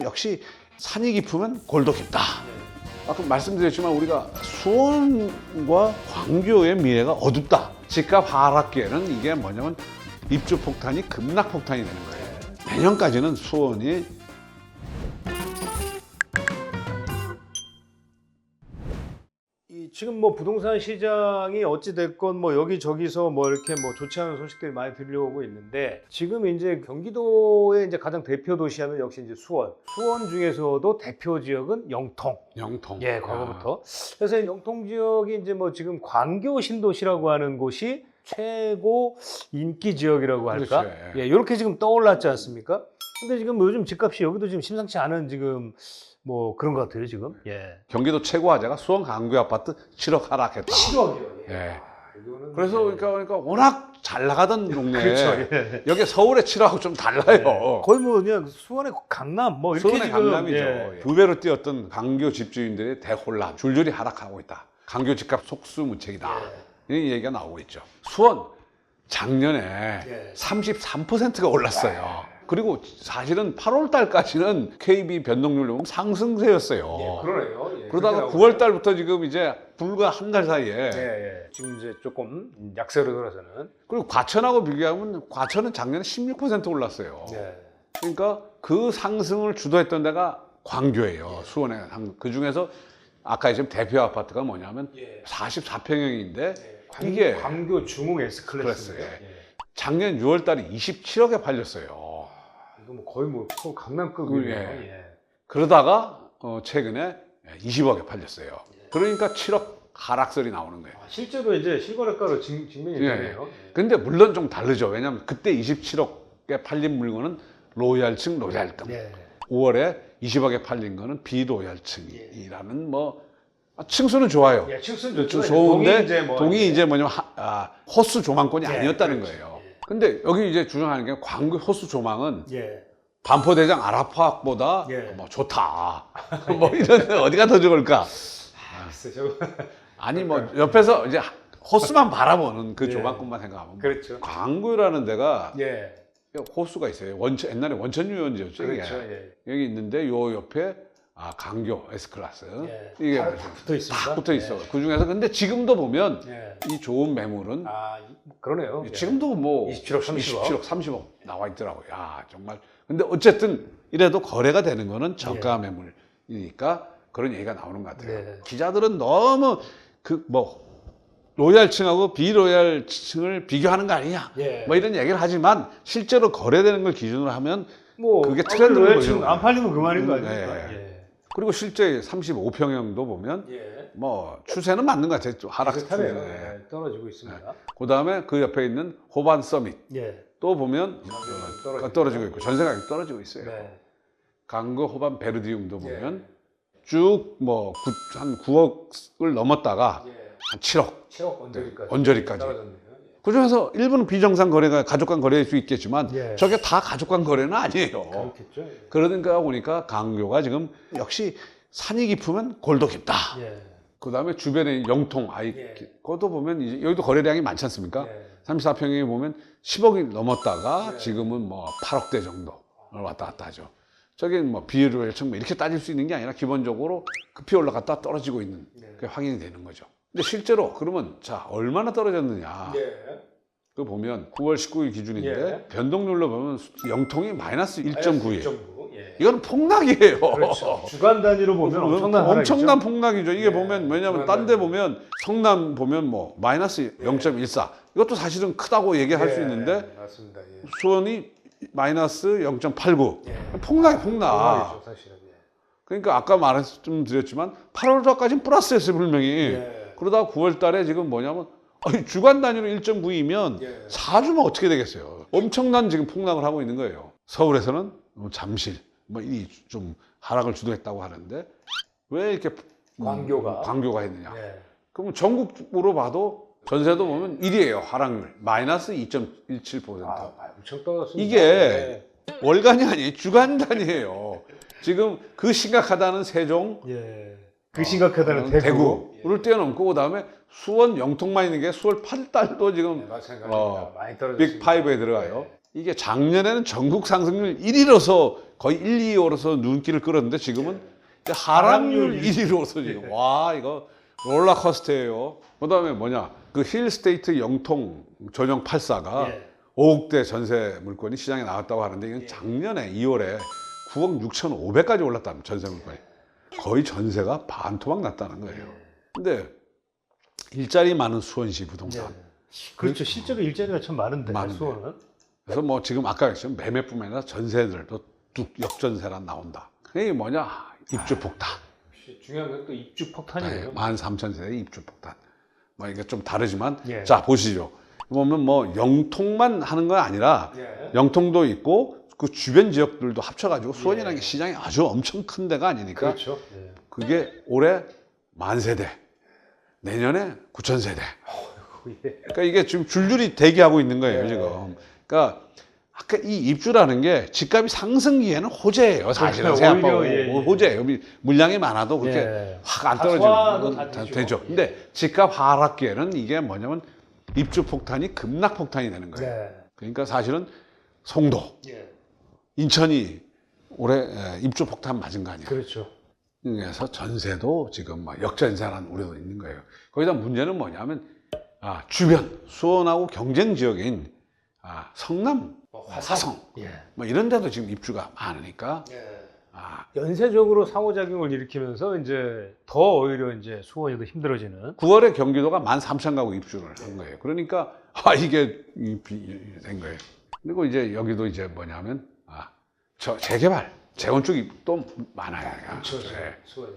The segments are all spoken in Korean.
역시 산이 깊으면 골도 깊다. 아까 말씀드렸지만 우리가 수원과 광교의 미래가 어둡다. 집값 하락기에는 이게 뭐냐면 입주 폭탄이 급락 폭탄이 되는 거예요. 내년까지는 수원이 지금 뭐 부동산 시장이 어찌 됐건 뭐 여기저기서 뭐 이렇게 뭐 좋지 않은 소식들이 많이 들려오고 있는데, 지금 이제 경기도의 이제 가장 대표 도시하면 역시 이제 수원. 수원 중에서도 대표 지역은 영통. 영통. 예, 과거부터. 그래서 영통 지역이 이제 뭐 지금 광교 신도시라고 하는 곳이 최고 인기 지역이라고 할까? 그렇죠. 예, 이렇게 지금 떠올랐지 않습니까? 근데 지금 요즘 집값이 여기도 지금 심상치 않은 지금 뭐 그런 것 같아요, 지금. 예. 경기도 최고 화제가 수원 강구 아파트 7억 하락했다. 7억이요. 예. 이거는 그래서 그러니까 워낙 잘 나가던 동네. 그렇죠. 예. 여기 서울의 7억하고 좀 달라요. 거의 뭐 그냥 수원의 강남 뭐 이렇게 수원의 지금 강남이죠. 예. 두 배로 뛰었던 강교 집주인들의 대혼란, 줄줄이 하락하고 있다. 강교 집값 속수무책이다. 이 얘기가 나오고 있죠. 수원 작년에 예. 33%가 올랐어요. 그리고 사실은 8월 달까지는 KB 변동률 보면 상승세였어요. 그러네요. 예. 그러다가 그렇게 9월 달부터 지금 이제 불과 한 달 사이에 예, 예. 지금 이제 조금 약세로 돌아서는. 그리고 과천하고 비교하면 과천은 작년에 16% 올랐어요. 예. 그러니까 그 상승을 주도했던 데가 광교예요. 수원에. 그 중에서 아까 지금 대표 아파트가 뭐냐면 예. 44평형인데 이게 광교 중흥 S 클래스예요. 클래스예요. 작년 6월 달에 27억에 팔렸어요. 이거 뭐 거의 뭐 서울 강남급이네요. 예. 예. 그러다가 최근에 20억에 팔렸어요. 그러니까 7억 하락설이 나오는 거예요. 실제로 이제 실거래가로 증명이 예. 되네요. 근데 물론 좀 다르죠. 왜냐하면 그때 27억에 팔린 물건은 로얄층 로얄급. 예. 5월에 20억에 팔린 거는 비로얄층이라는 뭐 층수는 좋아요. 예, 층수는 좀 좋죠. 좋은데 뭐 동이 이제 뭐냐면 호수 조망권이 예, 아니었다는 그렇죠. 거예요. 예. 근데 여기 이제 주장하는 게 광교 호수 조망은 예. 반포대장 아라파학보다 예. 뭐 좋다. 뭐 이런 어디가 더 좋을까? 글쎄, 저거. 아니 뭐 옆에서 이제 호수만 바라보는 그 예. 조망권만 생각하면 그렇죠. 광교라는 데가 예. 호수가 있어요. 옛날에 원천유원지였죠. 이게. 그렇죠. 예. 여기 있는데 요 옆에 강교 S클래스 예. 이게 다 붙어 있습니다. 다 붙어 있어. 그 중에서 근데 지금도 보면 예. 이 좋은 매물은 그러네요. 예. 지금도 뭐 27억, 30억. 27억, 30억 나와 있더라고요. 야, 정말. 근데 어쨌든 이래도 거래가 되는 거는 저가 매물이니까 그런 얘기가 나오는 것 같아요. 네. 기자들은 너무 로얄층하고 비로얄층을 비교하는 거 아니냐. 예. 뭐 이런 얘기를 하지만 실제로 거래되는 걸 기준으로 하면 뭐 그게 트렌드로 로얄층 보여요. 안 팔리면 그만인 거 아닙니까? 네. 예. 그리고 실제 35평형도 보면 예. 뭐 추세는 맞는 것 같아요. 좀 하락 비슷하네요. 추세. 예. 떨어지고 있습니다. 그다음에 그 옆에 있는 호반 서밋 예. 또 보면 떨어지고 있고 전세 가격이 떨어지고 있어요. 네. 강거 호반 베르디움도 보면 쭉 뭐 한 9억을 넘었다가 예. 한 7억 7억 언저리까지. 언저리까지. 떨어졌네요. 그중에서 일부는 비정상 거래가 가족 간 거래일 수 있겠지만 예. 저게 다 가족 간 거래는 아니에요. 그렇겠죠. 예. 그러니까 보니까 강교가 지금 역시 산이 깊으면 골도 깊다. 예. 그다음에 주변에 영통 예. 그것도 보면 이제 여기도 거래량이 많지 않습니까? 예. 34평형에 보면 10억이 넘었다가 예. 지금은 뭐 8억대 정도 왔다 갔다 하죠. 저게 뭐 비율을 이렇게 따질 수 있는 게 아니라 기본적으로 급히 올라갔다 떨어지고 있는 그게 확인이 되는 거죠. 근데 실제로 그러면 자 얼마나 떨어졌느냐? 예. 그 보면 9월 19일 기준인데 예. 변동률로 보면 영통이 마이너스 1.9예요. 1.9. 예. 이거는 폭락이에요. 그렇죠. 주간 단위로 보면 엄청난 하락이죠. 엄청난 폭락이죠. 이게 예. 보면 왜냐하면 주간 딴 데 단위. 보면 성남 보면 뭐 마이너스 0.14 이것도 사실은 크다고 얘기할 수 있는데 맞습니다. 예. 수원이 마이너스 0.89 예. 폭락이 폭락. 폭락이죠, 사실은. 예. 그러니까 아까 말씀드렸지만 8월까지는 플러스였어요 분명히. 예. 그러다가 9월 달에 지금 뭐냐면 주간 단위로 1.9이면 예. 4주면 어떻게 되겠어요. 엄청난 지금 폭락을 하고 있는 거예요. 서울에서는 잠실 뭐 이 좀 하락을 주도했다고 하는데 왜 이렇게 광교가 했느냐. 예. 그럼 전국으로 봐도 전세도 보면 1위예요. 하락률 마이너스 2.17%. 엄청 떨어졌습니다. 이게 예. 월간이 아니에요. 주간 단위예요. 지금 그 심각하다는 세종, 예. 그 심각하다는 대구를 뛰어넘고 그다음에 수원 영통만 있는 게 수월 8달도 지금 마찬가지입니다. 많이 떨어졌습니다. 빅5에 들어가요. 이게 작년에는 전국 상승률 1위로서 거의 1, 2위로서 눈길을 끌었는데 지금은 이제 하락률 1위로서 지금 와 이거 롤러코스터예요. 그다음에 뭐냐 그 힐스테이트 영통 전용 84가 5억대 전세 물건이 시장에 나왔다고 하는데 이건 작년에 2월에 9억 6,500까지 올랐다는 전세 물건이 거의 전세가 반토막 났다는 거예요. 근데 일자리 많은 수원시 부동산. 그렇죠. 실제로 일자리가 참 많은데 많은데. 수원은. 그래서 뭐 지금 아까 했지만 매매뿐만 아니라 전세들도 뚝 역전세란 나온다. 이게 뭐냐 입주 폭탄. 중요한 건 또 입주 폭탄이에요. 13,000세대 입주 폭탄. 뭐 이게 좀 다르지만 자 보시죠. 보면 뭐 영통만 하는 건 아니라 영통도 있고 그 주변 지역들도 합쳐가지고 수원이라는 게 시장이 아주 엄청 큰 데가 아니니까 그렇죠. 그게 올해 10,000세대, 내년에 9,000세대. 그러니까 이게 지금 줄줄이 대기하고 있는 거예요 지금. 그러니까 아까 이 입주라는 게 집값이 상승기에는 호재예요 사실은. 생각보다 호재예요. 물량이 많아도 그렇게 확 안 떨어지는 건 되죠. 근데 집값 하락기에는 이게 뭐냐면 입주 폭탄이 급락 폭탄이 되는 거예요. 그러니까 사실은 송도, 인천이 올해 입주 폭탄 맞은 거 아니에요. 그렇죠. 그래서 전세도 지금 막 역전세라는 우려도 있는 거예요. 거기다 문제는 뭐냐면 주변 수원하고 경쟁 지역인 성남, 화성 뭐 이런 데도 지금 입주가 많으니까 연쇄적으로 상호작용을 일으키면서 이제 더 오히려 이제 수원이 더 힘들어지는. 9월에 경기도가 13,000가구 입주를 한 거예요. 그러니까 이게 된 거예요. 그리고 이제 여기도 이제 뭐냐면 재개발, 재건축이 또 많아요. 그렇죠. 수원이.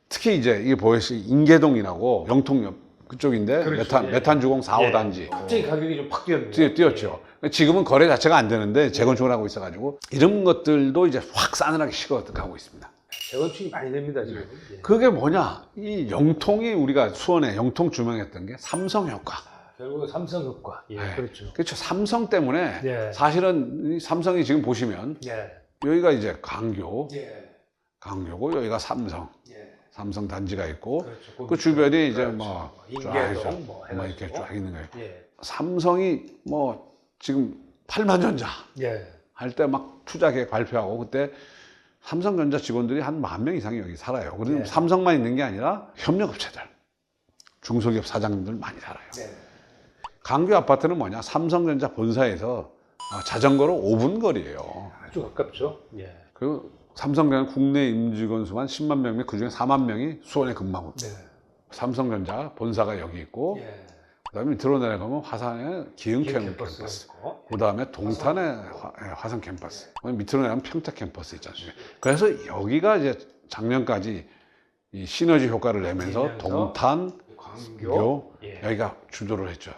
특히 이제 이게 보이시 인계동이라고 영통역 그쪽인데 그렇죠. 메탄 주공 4, 5단지 갑자기 가격이 좀 팍 뛰었네요. 뛰었죠. 지금은 거래 자체가 안 되는데 재건축을 하고 있어가지고 이런 것들도 이제 확 싸늘하게 식어가고 있습니다. 재건축이 많이 됩니다 지금. 그게 뭐냐? 이 영통이 우리가 수원에 영통 주명했던 게 삼성 효과. 결국은 삼성 효과. 그렇죠. 그렇죠. 삼성 때문에 사실은 이 삼성이 지금 보시면 여기가 이제 강교고 여기가 삼성. 삼성 단지가 있고 그렇죠. 그 주변이 이제 뭐 인계동 쫙 이렇게 쫙 있는 거예요. 삼성이 뭐 지금 8만전자 할 때 막 투자 계획 발표하고 그때 삼성전자 직원들이 한 10,000명 이상이 여기 살아요. 그리고 삼성만 있는 게 아니라 협력업체들, 중소기업 사장님들 많이 살아요. 강교 아파트는 뭐냐? 삼성전자 본사에서 자전거로 5분 거리예요. 아주 가깝죠. 그리고 삼성전자 국내 임직원 수만 10만 명이면 그중에 4만 명이 수원에 근무하고 삼성전자 본사가 여기 있고 그다음에 밑으로 내려가면 화산에 기흥 캠퍼스 그다음에 동탄에 화산 캠퍼스 밑으로 내려가면 평택 캠퍼스 있잖아요. 그래서 여기가 이제 작년까지 이 시너지 효과를 내면서 동탄, 광교 여기가 주도를 했죠.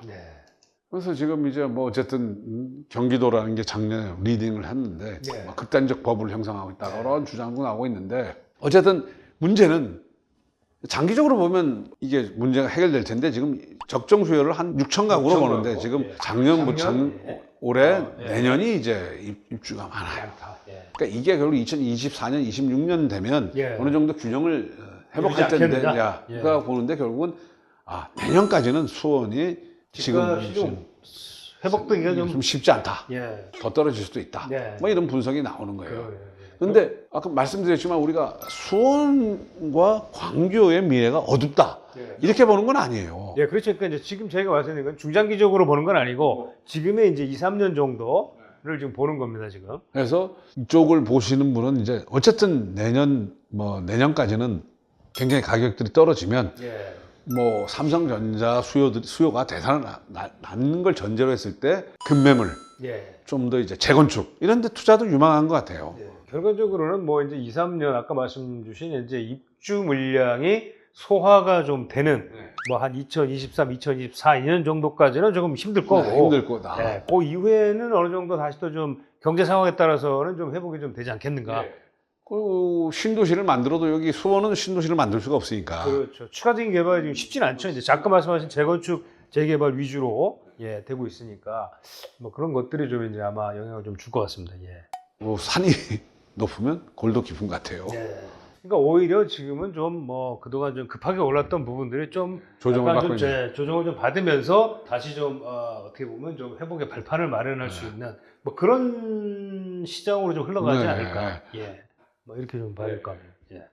그래서 지금 이제 뭐 어쨌든 경기도라는 게 작년에 리딩을 했는데 극단적 버블을 형성하고 있다 그런 주장도 나오고 있는데 어쨌든 문제는 장기적으로 보면 이게 문제가 해결될 텐데 지금 적정 수요를 한 6,000가구로 보는데 지금 작년부터 올해 내년이 이제 입주가 많아요. 그러니까 이게 결국 2024년, 26년 되면 어느 정도 균형을 회복할 텐데가 보는데 결국은 내년까지는 수원이 지금 좀 회복되기가 좀 쉽지 않다. 더 떨어질 수도 있다. 뭐 이런 분석이 나오는 거예요. 근데 아까 말씀드렸지만 우리가 수원과 광교의 미래가 어둡다. 이렇게 보는 건 아니에요. 그렇죠. 그러니까 이제 지금 저희가 말씀드린 건 중장기적으로 보는 건 아니고 지금의 이제 2, 3년 정도를 지금 보는 겁니다, 지금. 그래서 이쪽을 보시는 분은 이제 어쨌든 내년까지는 굉장히 가격들이 떨어지면 뭐 삼성전자 수요가 대단히 낮는 걸 전제로 했을 때 급매물 좀 더 이제 재건축 이런 데 투자도 유망한 것 같아요. 결과적으로는 뭐 이제 2, 3년 아까 말씀 주신 이제 입주 물량이 소화가 좀 되는 뭐 한 2023, 2024, 2년 정도까지는 조금 힘들 거고 힘들 거다. 그 이후에는 어느 정도 다시 또 좀 경제 상황에 따라서는 좀 회복이 좀 되지 않겠는가. 그리고 신도시를 만들어도 여기 수원은 신도시를 만들 수가 없으니까. 그렇죠. 추가적인 개발이 지금 쉽지는 않죠. 이제 잠깐 말씀하신 재건축, 재개발 위주로 되고 있으니까 뭐 그런 것들이 좀 이제 아마 영향을 좀 줄 것 같습니다. 뭐 산이 높으면 골도 깊은 것 같아요. 그러니까 오히려 지금은 좀 뭐 그동안 좀 급하게 올랐던 부분들이 좀 조정을 받고 조정을 좀 받으면서 다시 좀 어떻게 보면 좀 회복의 발판을 마련할 수 있는 뭐 그런 시장으로 좀 흘러가지 네. 않을까. 예. 뭐 이렇게 좀 봐야 될 것 같네요. 예.